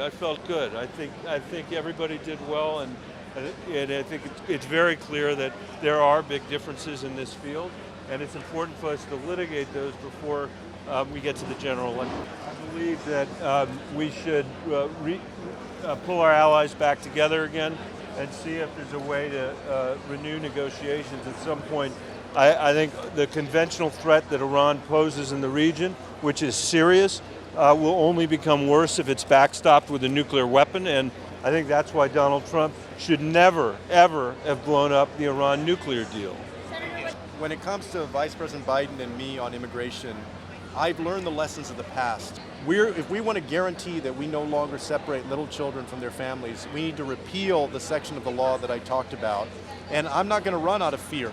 I felt good. I think everybody did well, and I think it's very clear that there are big differences in this field, and it's important for us to litigate those before we get to the general election. I believe that we should pull our allies back together again and see if there's a way to renew negotiations at some point. I think the conventional threat that Iran poses in the region, which is serious, will only become worse if it's backstopped with a nuclear weapon, and I think that's why Donald Trump should never, ever have blown up the Iran nuclear deal. When it comes to Vice President Biden and me on immigration, I've learned the lessons of the past. If we want to guarantee that we no longer separate little children from their families, we need to repeal the section of the law that I talked about. And I'm not going to run out of fear.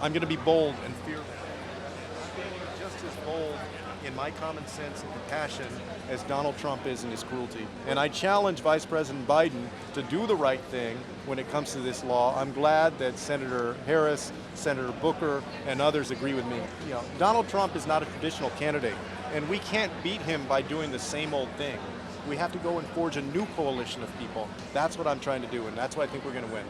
I'm going to be bold and fearless. I'm going to be just as bold in my common sense and compassion as Donald Trump is in his cruelty. And I challenge Vice President Biden to do the right thing when it comes to this law. I'm glad that Senator Harris, Senator Booker, and others agree with me. You know, Donald Trump is not a traditional candidate, and we can't beat him by doing the same old thing. We have to go and forge a new coalition of people. That's what I'm trying to do, and that's why I think we're going to win.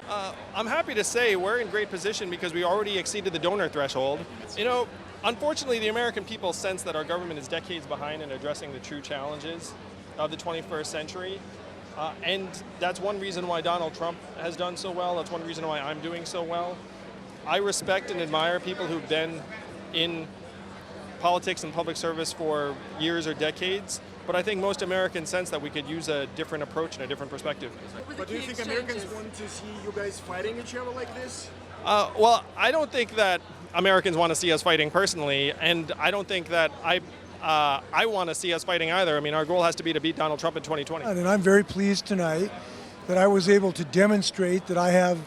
I'm happy to say we're in great position because we already exceeded the donor threshold. You know, unfortunately, the American people sense that our government is decades behind in addressing the true challenges of the 21st century. And that's one reason why Donald Trump has done so well. That's one reason why I'm doing so well. I respect and admire people who've been in politics and public service for years or decades, but I think most Americans sense that we could use a different approach and a different perspective. But do you think Americans want to see you guys fighting each other like this? Well, I don't think that Americans want to see us fighting personally, and I don't think that I want to see us fighting either. I mean, our goal has to be to beat Donald Trump in 2020. And I'm very pleased tonight that I was able to demonstrate that I have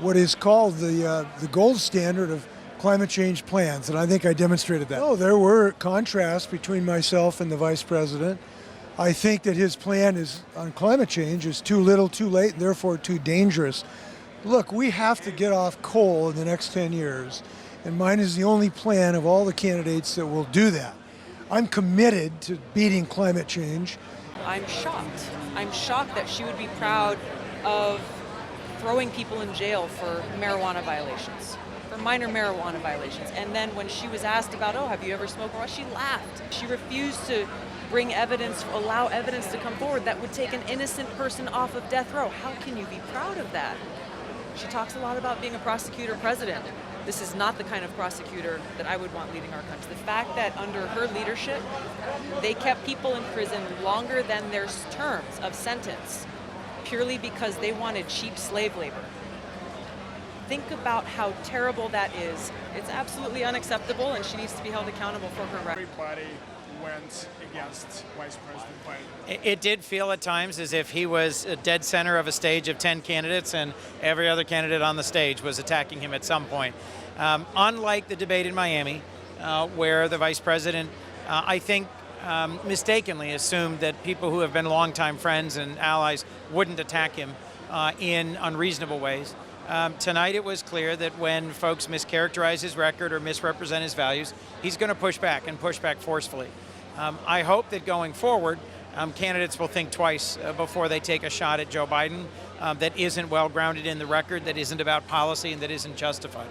what is called the gold standard of climate change plans, and I think I demonstrated that. Oh, there were contrasts between myself and the Vice President. I think that his plan on climate change is too little, too late, and therefore too dangerous. Look, we have to get off coal in the next 10 years, and mine is the only plan of all the candidates that will do that. I'm committed to beating climate change. I'm shocked. I'm shocked that she would be proud of throwing people in jail for marijuana violations, for minor marijuana violations. And then when she was asked about, oh, have you ever smoked marijuana, she laughed. She refused to bring evidence, allow evidence to come forward that would take an innocent person off of death row. How can you be proud of that? She talks a lot about being a prosecutor president. This is not the kind of prosecutor that I would want leading our country. The fact that under her leadership, they kept people in prison longer than their terms of sentence, purely because they wanted cheap slave labor. Think about how terrible that is. It's absolutely unacceptable, and she needs to be held accountable for her record. Everybody went against Vice President Biden. It did feel at times as if he was a dead center of a stage of 10 candidates, and every other candidate on the stage was attacking him at some point. Unlike the debate in Miami, where the Vice President, I think, mistakenly assumed that people who have been longtime friends and allies wouldn't attack him in unreasonable ways. Tonight it was clear that when folks mischaracterize his record or misrepresent his values, he's going to push back and push back forcefully. I hope that going forward, candidates will think twice before they take a shot at Joe Biden that isn't well grounded in the record, that isn't about policy, and that isn't justified.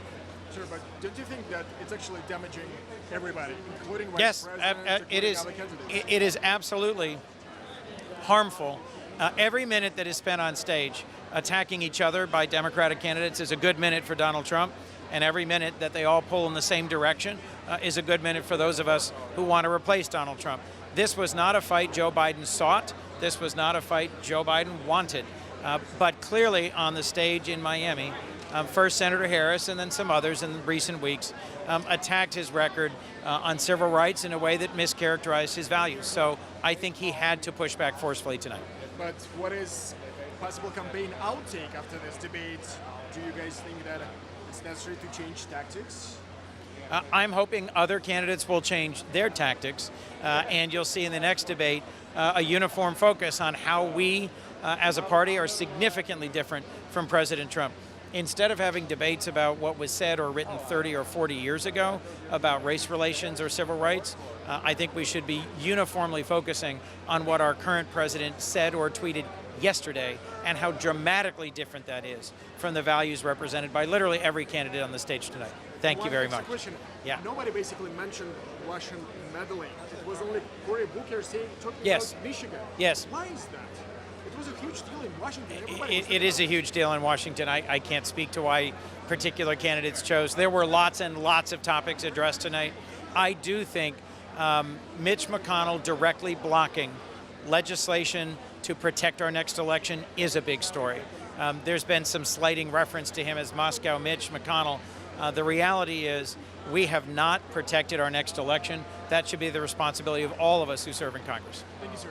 Sure, but don't you think that it's actually damaging everybody, including Vice President, including other candidates? It is absolutely harmful. Every minute that is spent on stage attacking each other by Democratic candidates is a good minute for Donald Trump, and every minute that they all pull in the same direction is a good minute for those of us who want to replace Donald Trump. This was not a fight Joe Biden sought. This was not a fight Joe Biden wanted. But clearly on the stage in Miami, first Senator Harris and then some others in recent weeks attacked his record on civil rights in a way that mischaracterized his values. So I think he had to push back forcefully tonight. But what is possible campaign outtake after this debate? Do you guys think that it's necessary to change tactics? I'm hoping other candidates will change their tactics, and you'll see in the next debate a uniform focus on how we, as a party, are significantly different from President Trump. instead of having debates about what was said or written 30 or 40 years ago about race relations or civil rights, I think we should be uniformly focusing on what our current president said or tweeted yesterday and how dramatically different that is from the values represented by literally every candidate on the stage tonight. Thank you very much. Question. Yeah. Nobody basically mentioned Russian meddling. It was only Cory Booker talking Yes. about Michigan. Yes. Why is that? It was a huge deal in Washington. Everybody was It is a huge deal in Washington. I can't speak to why particular candidates chose. There were lots and lots of topics addressed tonight. I do think Mitch McConnell directly blocking legislation to protect our next election is a big story. There's been some slighting reference to him as Moscow Mitch McConnell. The reality is we have not protected our next election. That should be the responsibility of all of us who serve in Congress. Thank you, sir.